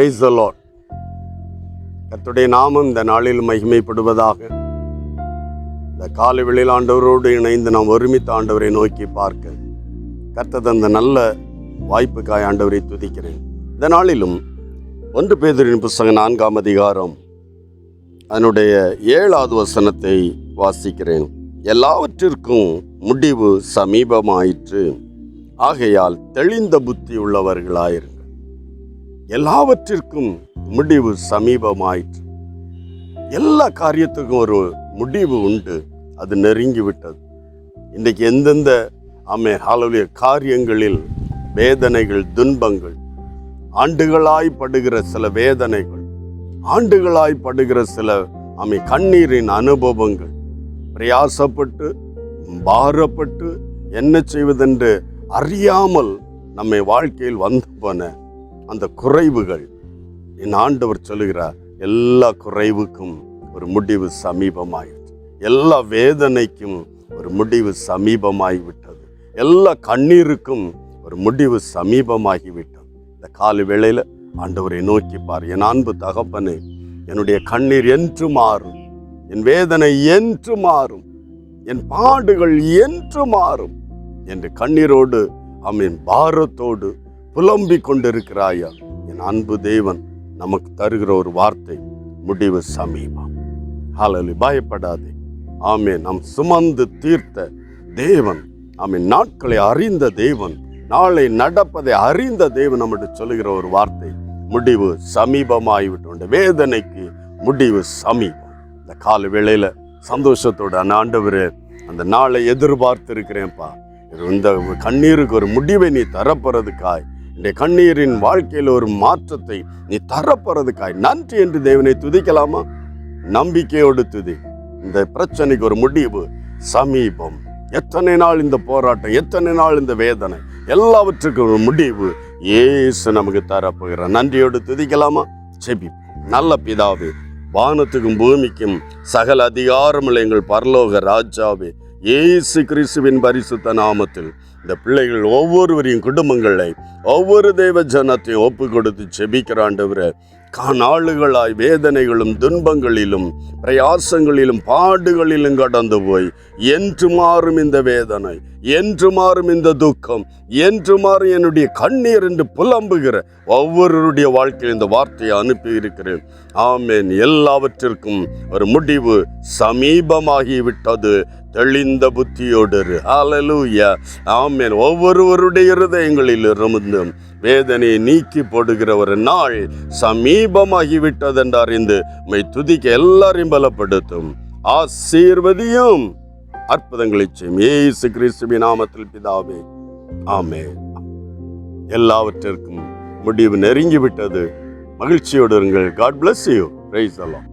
Praise the Lord. கர்த்தருடைய நாமம் இந்த நாளில் மகிமைப்படுவதாக. இந்த காலை வேளையில் ஆண்டவரோடு இணைந்து நாம் ஒருமித்த ஆண்டவரை நோக்கி பார்க்க கர்த்தர் தந்த நல்ல வாய்ப்புக்காய் ஆண்டவரை துதிக்கிறேன். இந்த நாளிலும் 1 பேதுருவின் புத்தகம் 4ஆம் அதிகாரம் அதனுடைய 7வது வசனத்தை வாசிக்கிறேன். எல்லாவற்றிற்கும் முடிவு சமீபமாயிற்று, ஆகையால் தெளிந்த புத்தி உள்ளவர்களாயிருங்கள். எல்லாவற்றிற்கும் முடிவு சமீபமாயிற்று. எல்லா காரியத்துக்கும் ஒரு முடிவு உண்டு, அது நெருங்கி விட்டது. இன்றைக்கு எந்தெந்த ஹல்லேலூயா காரியங்களில் வேதனைகள், துன்பங்கள், ஆண்டுகளாய் படுகிற சில வேதனைகள், ஆண்டுகளாய் படுகிற சில கண்ணீரின் அனுபவங்கள், பிரயாசப்பட்டு பாரப்பட்டு என்ன செய்வதென்று அறியாமல் நம்மை வாழ்க்கையில் வந்து போன அந்த குறைவுகள், என் ஆண்டவர் சொல்லுகிறார், எல்லா குறைவுக்கும் ஒரு முடிவு சமீபமாயிற்று. எல்லா வேதனைக்கும் ஒரு முடிவு சமீபமாகிவிட்டது. எல்லா கண்ணீருக்கும் ஒரு முடிவு சமீபமாகிவிட்டது. இந்த காலை வேளையில் ஆண்டவரை நோக்கி பார். என் அன்பு தகப்பனே, என்னுடைய கண்ணீர் என்று மாறும், என் வேதனை என்று மாறும், என் பாடுகள் என்று மாறும் என்று கண்ணீரோடு பாரத்தோடு புலம்பிக் கொண்டிருக்கிறாயா? என் அன்பு தேவன் நமக்கு தருகிற ஒரு வார்த்தை, முடிவு சமீபம். ஹல்லேலூயா. பயப்படாதே. நாம் சுமந்து தீர்த்த தேவன், நாட்களை அறிந்த தேவன், நாளை நடப்பதை அறிந்த தேவன் நம்முடைய சொல்லுகிற ஒரு வார்த்தை, முடிவு சமீபமாகிவிட்டு. வேதனைக்கு முடிவு சமீபம். இந்த கால வேளையில சந்தோஷத்தோட ஆண்டவரே, அந்த நாளை எதிர்பார்த்து இருக்கிறேன்ப்பா, இந்த கண்ணீருக்கு ஒரு முடிவை நீ தரப்போறதுக்காய், இந்த கண்ணீரின் வாழ்க்கையில் ஒரு மாற்றத்தை நீ தரப்போறதுக்காய் நன்றி என்று தேவனை துதிக்கலாமா? நம்பிக்கையோடு துதி. இந்த பிரச்சனைக்கு ஒரு முடிவு சமீபம். எத்தனை நாள் இந்த போராட்டம், எத்தனை நாள் இந்த வேதனை, எல்லாவற்றுக்கும் ஒரு முடிவு இயேசு நமக்கு தரப்போகிற. நன்றியோடு துதிக்கலாமா? செபி. நல்ல பிதாவே, வானத்துக்கும் பூமிக்கும் சகல அதிகாரமுள்ள எங்கள் பரலோக ராஜாவே, இயேசு கிறிஸ்துவின் பரிசுத்த நாமத்தில் இந்த பிள்ளைகள் ஒவ்வொருவரையும், குடும்பங்களை, ஒவ்வொரு தேவ ஜனத்தையும் ஒப்பு கொடுத்து செபிக்கிற ஆண்டவரே, நாளுகளாய் வேதனைகளும் துன்பங்களிலும் பிரயாசங்களிலும் பாடுகளிலும் கடந்து போய் என்று மாறும் இந்த வேதனை, என்று மாறும் இந்த துக்கம், என்று மாறும் என்னுடைய கண்ணீர் என்று புலம்புகிற ஒவ்வொருடைய வாழ்க்கையில் இந்த வார்த்தையை அனுப்பி இருக்கிறேன். ஆமென். எல்லாவற்றிற்கும் ஒரு முடிவு சமீபமாகிவிட்டது. தெளிந்த புத்தியோடு. ஹல்லேலூயா. ஆமென். ஒவ்வொருவருடைய இருதயங்களில் இருந்தும் வேதனையை நீக்கி போடுகிற ஒரு நாள் சமீபமாகிவிட்டது என்று அறிந்து உம்மை துதிக்க எல்லாரையும் பலப்படுத்தும், ஆசீர்வதியும், அற்புதங்களை செய்யும். இயேசு கிறிஸ்துவின் நாமத்தில் பிதாவே, ஆமென். எல்லாவற்றிற்கும் முடிவு நெருங்கிவிட்டது. மகிழ்ச்சியோடு இருங்கள். God bless you. Praise the Lord.